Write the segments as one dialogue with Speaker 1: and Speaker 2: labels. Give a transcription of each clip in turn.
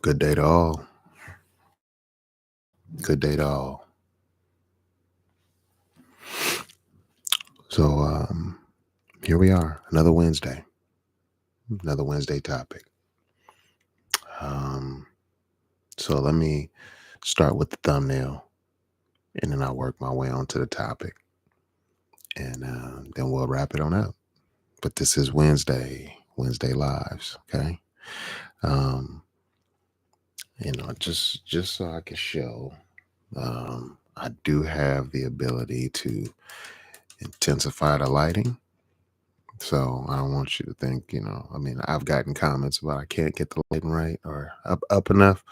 Speaker 1: Good day to all. Good day to all. So here we are, another Wednesday topic. Um, so let me start with the thumbnail, and then I'll work my way onto the topic, and then we'll wrap it on up. But this is Wednesday Lives, okay? Um, just so I can show, I do have the ability to intensify the lighting. So I don't want you to think, I mean, I've gotten comments about I can't get the lighting right or up enough,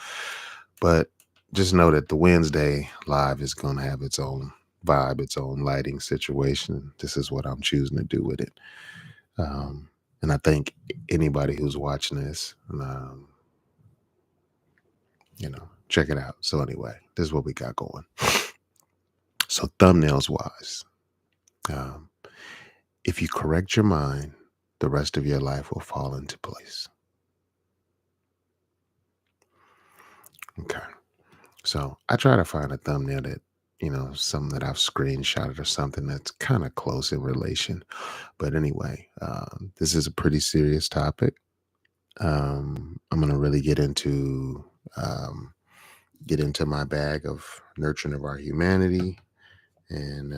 Speaker 1: but just know that the Wednesday live is going to have its own vibe, its own lighting situation. This is what I'm choosing to do with it. Um, and I think anybody who's watching this, check it out. So anyway, this is what we got going. So thumbnails wise, um, if you correct your mind, the rest of your life will fall into place. Okay. So I try to find a thumbnail that, something that I've screenshotted or something that's kind of close in relation. But anyway, this is a pretty serious topic. I'm going to really um, get into my bag of nurturing of our humanity and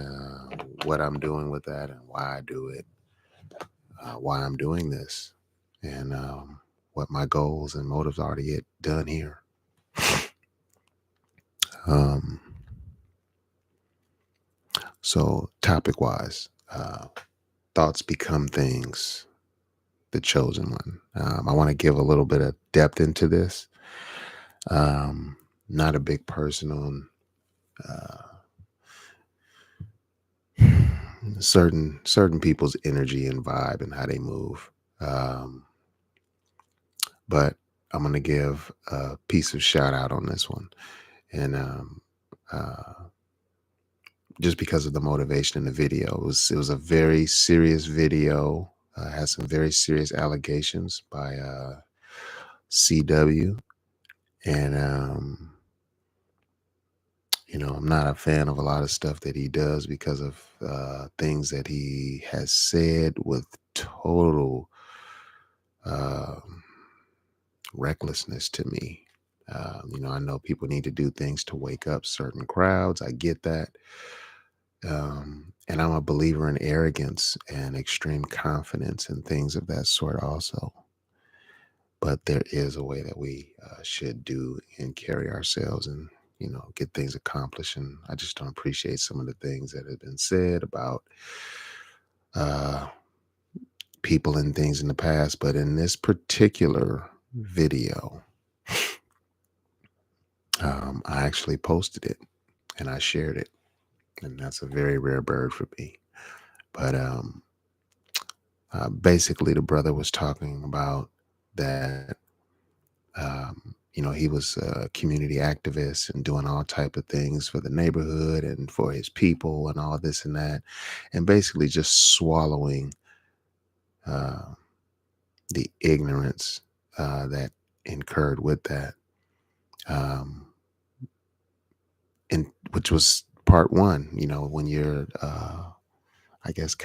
Speaker 1: what I'm doing with that and why I do it, why I'm doing this, and what my goals and motives are to get done here. Um, so topic wise, thoughts become things, the chosen one. I want to give a little bit of depth into this. Not a big person on certain people's energy and vibe and how they move. Um, but I'm going to give a piece of shout out on this one. And uh, just because of the motivation in the video, it was a very serious video. Has some very serious allegations by CW. And, I'm not a fan of a lot of stuff that he does because of things that he has said with total um recklessness to me. I know people need to do things to wake up certain crowds. I get that. And I'm a believer in arrogance and extreme confidence and things of that sort also. But there is a way that we should do and carry ourselves and get things accomplished. And I just don't appreciate some of the things that have been said about uh, people and things in the past. But in this particular video, I actually posted it and I shared it, and that's a very rare bird for me. But basically, the brother was talking about that. He was a community activist and doing all type of things for the neighborhood and for his people and all this and that, and basically just swallowing uh, the ignorance that incurred with that, um, and which was part one. When you're, I guess,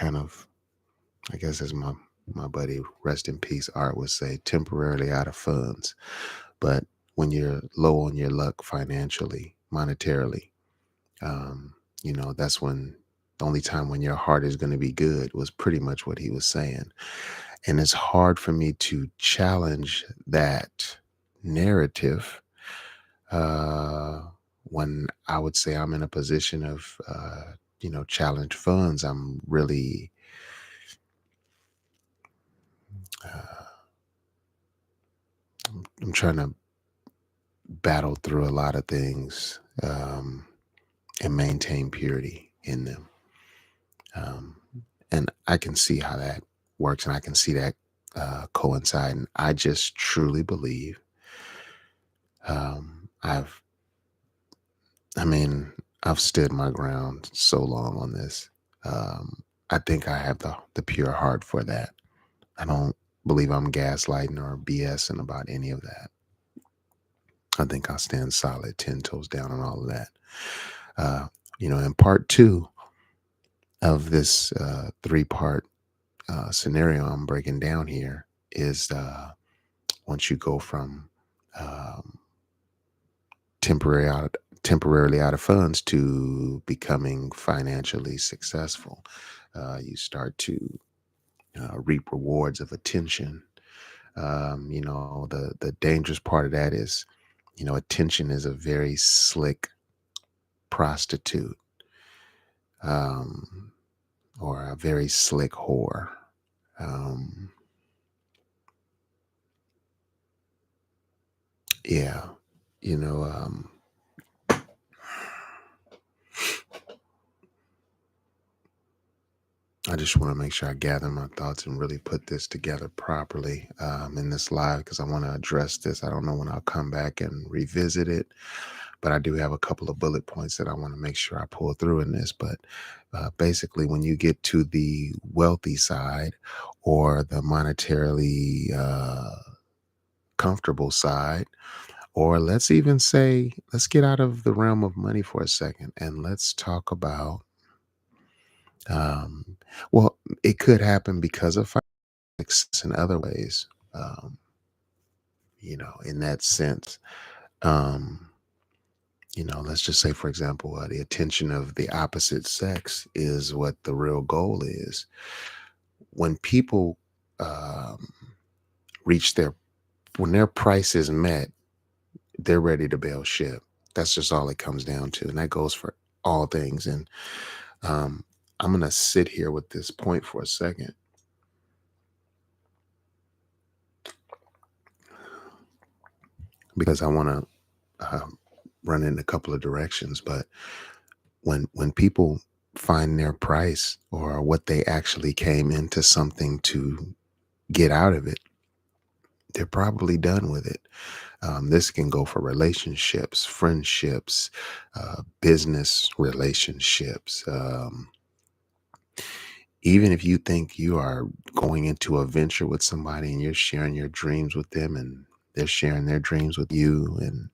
Speaker 1: as my buddy, rest in peace, Art would say, temporarily out of funds. But when you're low on your luck financially, monetarily, that's when the only time when your heart is going to be good was pretty much what he was saying. And it's hard for me to challenge that narrative uh, when I would say I'm in a position of, challenge funds. I'm really, uh, I'm trying to battle through a lot of things and maintain purity in them. Um, and I can see how that works, and I can see that coincide. And I just truly believe um, I've, I mean, I've stood my ground so long on this. I think I have the pure heart for that. I don't believe I'm gaslighting or BSing about any of that. I think I'll stand solid 10 toes down on all of that. Uh, in part two of this three-part scenario I'm breaking down here is once you go from um, temporary out, temporarily out of funds to becoming financially successful, you start to reap rewards of attention. The dangerous part of that is, attention is a very slick prostitute, um, or a very slick whore. Um, yeah, you know, um, I just want to make sure I gather my thoughts and really put this together properly in this live because I want to address this. I don't know when I'll come back and revisit it, but I do have a couple of bullet points that I want to make sure I pull through in this. But basically, when you get to the wealthy side or the monetarily comfortable side, or let's even say, let's get out of the realm of money for a second and let's talk about, um, well, it could happen because of success in other ways, um, in that sense. Um, let's just say, for example, the attention of the opposite sex is what the real goal is. When people um, reach when their price is met, they're ready to bail ship. That's just all it comes down to. And that goes for all things. And um, I'm going to sit here with this point for a second because I want to run in a couple of directions. But when people find their price or what they actually came into something to get out of it, they're probably done with it. This can go for relationships, friendships, business relationships. Even if you think you are going into a venture with somebody and you're sharing your dreams with them and they're sharing their dreams with you, and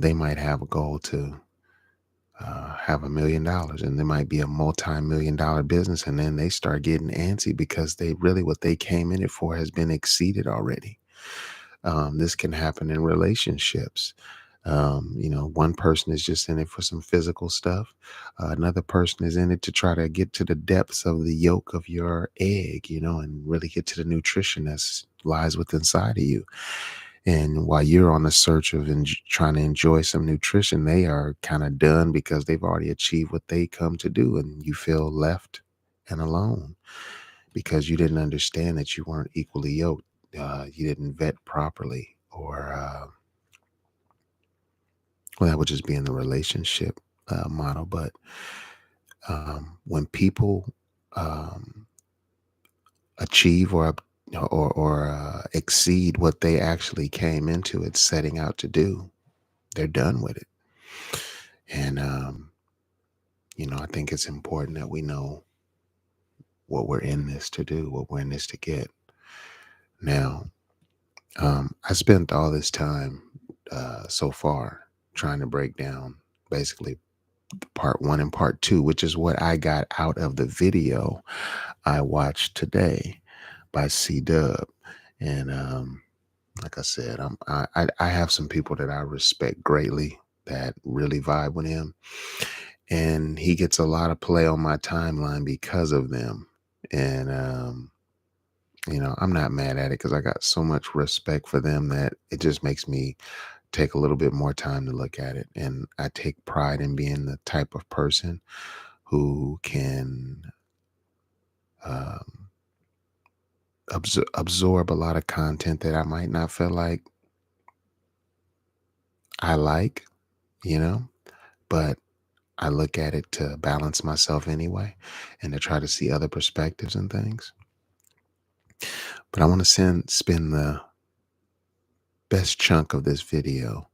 Speaker 1: they might have a goal to have $1 million, and there might be a multi-million-dollar business, and then they start getting antsy because they really what they came in it for has been exceeded already. This can happen in relationships. One person is just in it for some physical stuff. Another person is in it to try to get to the depths of the yolk of your egg, and really get to the nutrition that lies within inside of you. And while you're on the search of trying to enjoy some nutrition, they are kind of done because they've already achieved what they come to do. And you feel left and alone because you didn't understand that you weren't equally yoked. You didn't vet properly, or, well, that would just be in the relationship model. But when people um, achieve or exceed what they actually came into it setting out to do, they're done with it. And, I think it's important that we know what we're in this to do, what we're in this to get. Now, I spent all this time so far trying to break down basically part one and part two, which is what I got out of the video I watched today by C Dub. And like I said, I have some people that I respect greatly that really vibe with him. And he gets a lot of play on my timeline because of them. And, I'm not mad at it because I got so much respect for them that it just makes me take a little bit more time to look at it. And I take pride in being the type of person who can um, absorb a lot of content that I might not feel like I like, you know, but I look at it to balance myself anyway and to try to see other perspectives and things. But I want to spend the best chunk of this video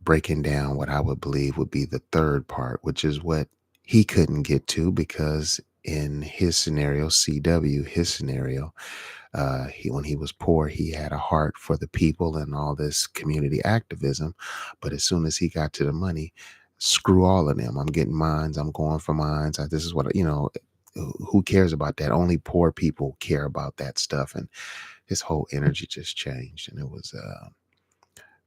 Speaker 1: breaking down what I would believe would be the third part, which is what he couldn't get to because in his scenario, CW, his scenario, When he was poor, he had a heart for the people and all this community activism. But as soon as he got to the money, screw all of them. I'm getting mines. I'm going for mines. This is what, who cares about that? Only poor people care about that stuff. And his whole energy just changed. And it was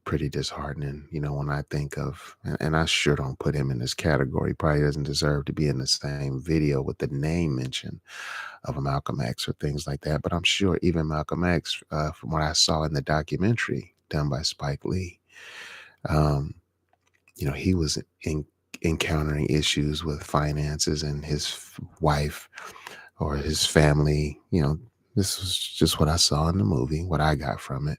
Speaker 1: pretty disheartening, when I think of, and I sure don't put him in this category. Probably doesn't deserve to be in the same video with the name mention of a Malcolm X or things like that. But I'm sure even Malcolm X, from what I saw in the documentary done by Spike Lee, um, he was encountering issues with finances and his wife or his family. This was just what I saw in the movie, what I got from it.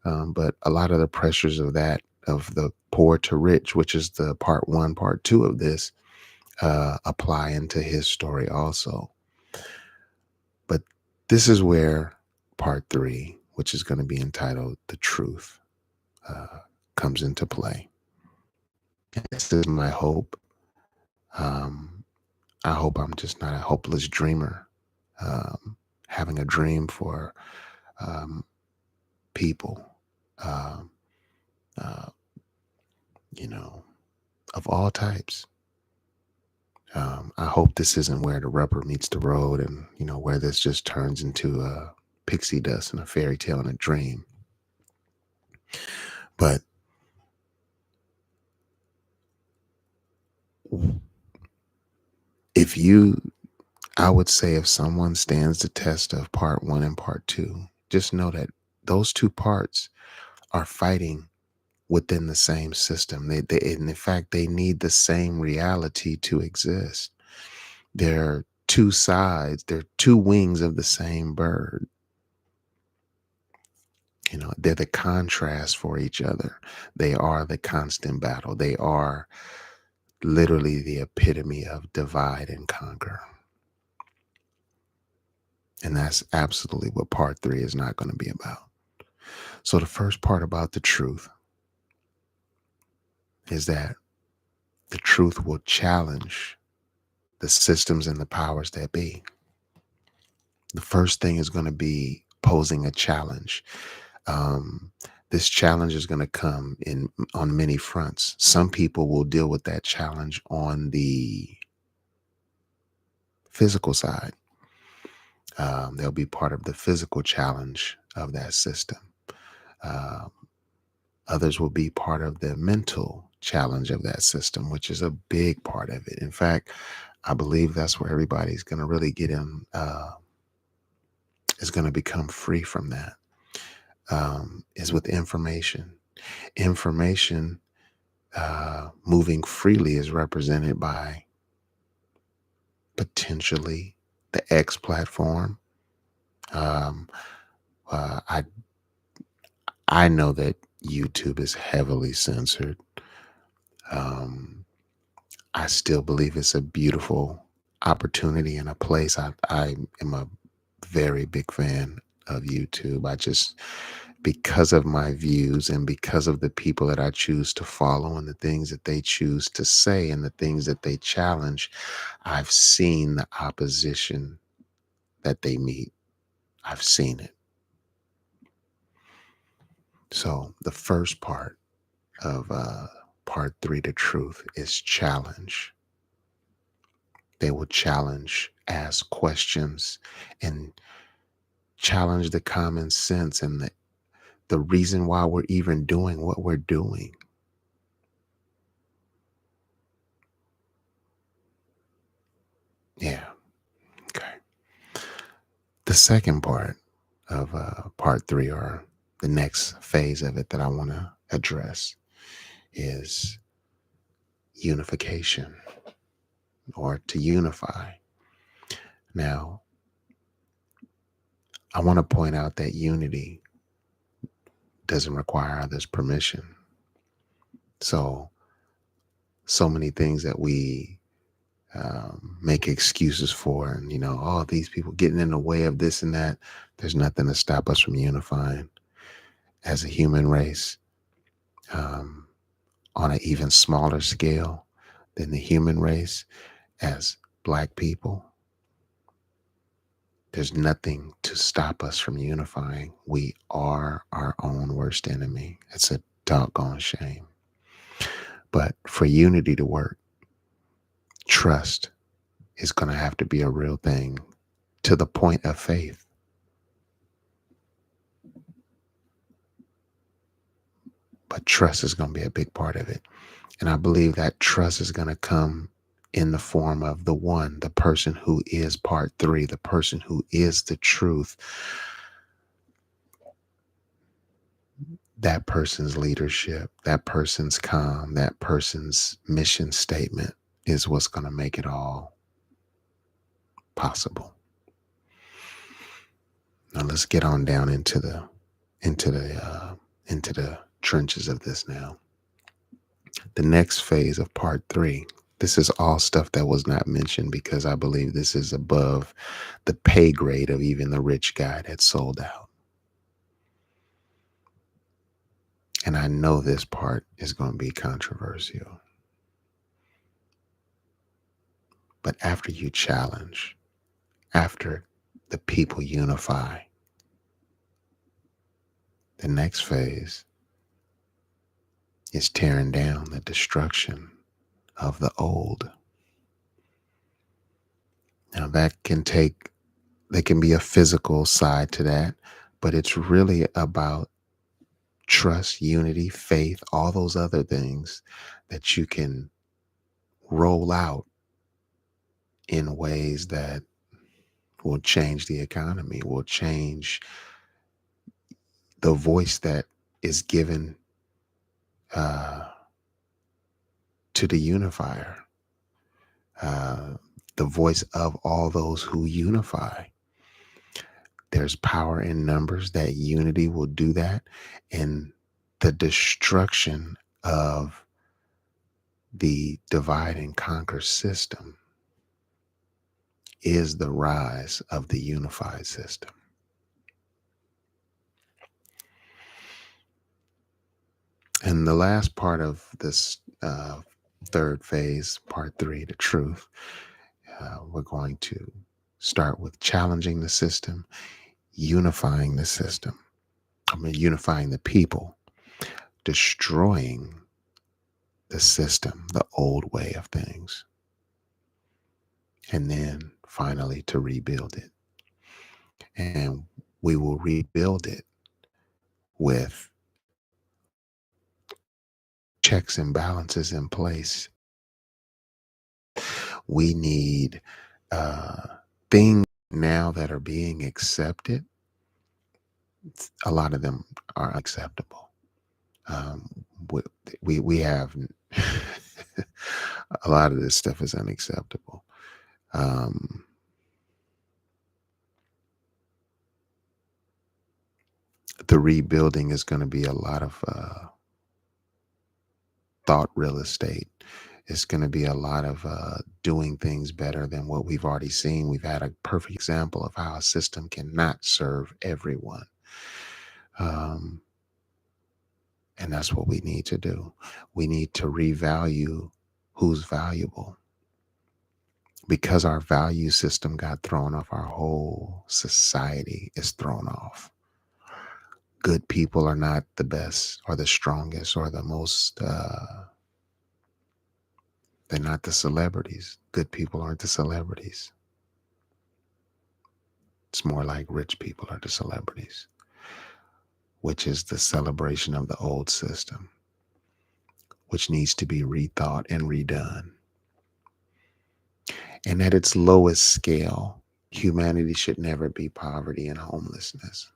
Speaker 1: But a lot of the pressures of the poor to rich, which is the part one, part two of this, apply into his story also. But this is where part three, which is going to be entitled The Truth, comes into play. And this is my hope. Um, I hope I'm just not a hopeless dreamer, having a dream for um, people, um, uh, you know, of all types. I hope this isn't where the rubber meets the road and, where this just turns into a pixie dust and a fairy tale and a dream. But if you, I would say if someone stands the test of part one and part two, just know that those two parts are fighting within the same system. And in fact, they need the same reality to exist. They're two sides, they're two wings of the same bird. They're the contrast for each other. They are the constant battle. They are literally the epitome of divide and conquer. And that's absolutely what part three is not going to be about. So the first part about the truth is that the truth will challenge the systems and the powers that be. The first thing is going to be posing a challenge. Um, this challenge is going to come on many fronts. Some people will deal with that challenge on the physical side. They'll be part of the physical challenge of that system. Um, Others will be part of the mental challenge of that system, which is a big part of it. In fact, I believe that's where everybody's going to really get in, is going to become free from that, is with information. Information moving freely is represented by potentially the X platform. Um, I know that YouTube is heavily censored. I still believe it's a beautiful opportunity and a place. I am a very big fan of YouTube. Because of my views and because of the people that I choose to follow and the things that they choose to say and the things that they challenge, I've seen the opposition that they meet. I've seen it. So the first part of part three, the truth, is challenge. They will challenge, ask questions, and challenge the common sense and the reason why we're even doing what we're doing. Yeah. Okay. The second part of part three, or the next phase of it that I want to address, is unification, or to unify. Now, I want to point out that unity doesn't require others' permission. So many things that we make excuses for, and all these people getting in the way of this and that. There's nothing to stop us from unifying as a human race, um, on an even smaller scale than the human race, as Black people. There's nothing to stop us from unifying. We are our own worst enemy. It's a doggone shame. But for unity to work, trust is going to have to be a real thing to the point of faith. But trust is going to be a big part of it. And I believe that trust is going to come in the form of the one, the person who is part three, the person who is the truth. That person's leadership, that person's calm, that person's mission statement is what's going to make it all possible. Now let's get on down into the into the trenches of this now. The next phase of part three. This is all stuff that was not mentioned because I believe this is above the pay grade of even the rich guy that sold out. And I know this part is going to be controversial. But after you challenge, after the people unify, the next phase is tearing down the destruction of the old. Now there can be a physical side to that, but it's really about trust, unity, faith, all those other things that you can roll out in ways that will change the economy, will change the voice that is given uh, to the unifier, uh, the voice of all those who unify. There's power in numbers that unity will do that. And the destruction of the divide and conquer system is the rise of the unified system. And the last part of this third phase, part three, the truth, we're going to start with challenging the system, unifying the system. Unifying the people, destroying the system, the old way of things, and then finally to rebuild it. And we will rebuild it with checks and balances in place. We need uh, things now that are being accepted. A lot of them are acceptable. Um, we, we have a lot of this stuff is unacceptable. Um, the rebuilding is going to be a lot of thought real estate. It's going to be a lot of doing things better than what we've already seen. We've had a perfect example of how a system cannot serve everyone. Um, and that's what we need to do. We need to revalue who's valuable. Because our value system got thrown off, our whole society is thrown off. Good people are not the best or the strongest or the most, they're not the celebrities. Good people aren't the celebrities. It's more like rich people are the celebrities, which is the celebration of the old system, which needs to be rethought and redone. And at its lowest scale, humanity should never be poverty and homelessness.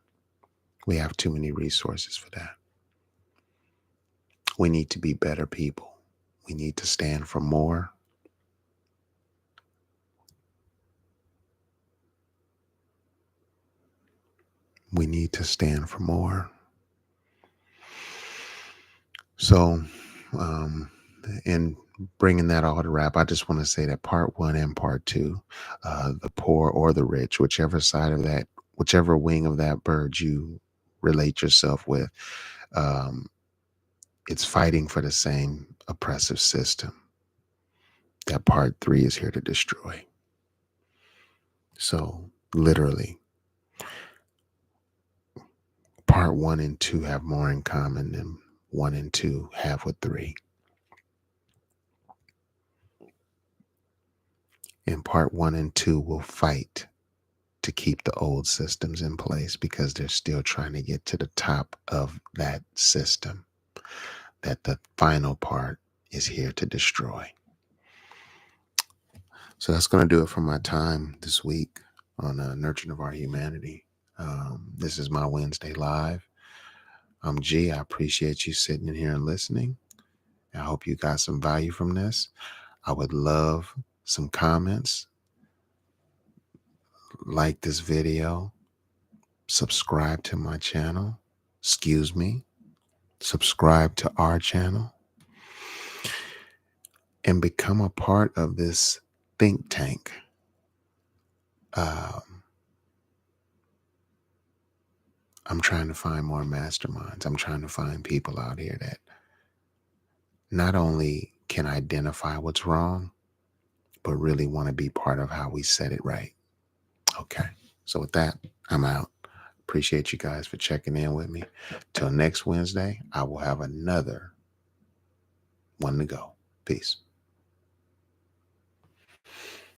Speaker 1: We have too many resources for that. We need to be better people. We need to stand for more. We need to stand for more. So, in bringing that all to wrap, I just want to say that part one and part two, the poor or the rich, whichever side of that, whichever wing of that bird you relate yourself with, um, it's fighting for the same oppressive system that part three is here to destroy. So Literally, part one and two have more in common than one and two have with three. And part one and two will fight to keep the old systems in place because they're still trying to get to the top of that system that the final part is here to destroy. So that's going to do it for my time this week on Nurturing of Our Humanity. This is my Wednesday Live. I'm G. I appreciate you sitting in here and listening. I hope you got some value from this. I would love some comments. Like this video. Subscribe to my channel. Excuse me. Subscribe to our channel. And become a part of this think tank. I'm trying to find more masterminds. I'm trying to find people out here that not only can identify what's wrong, but really want to be part of how we set it right. Okay. So with that, I'm out. Appreciate you guys for checking in with me. Till next Wednesday, I will have another one to go. Peace.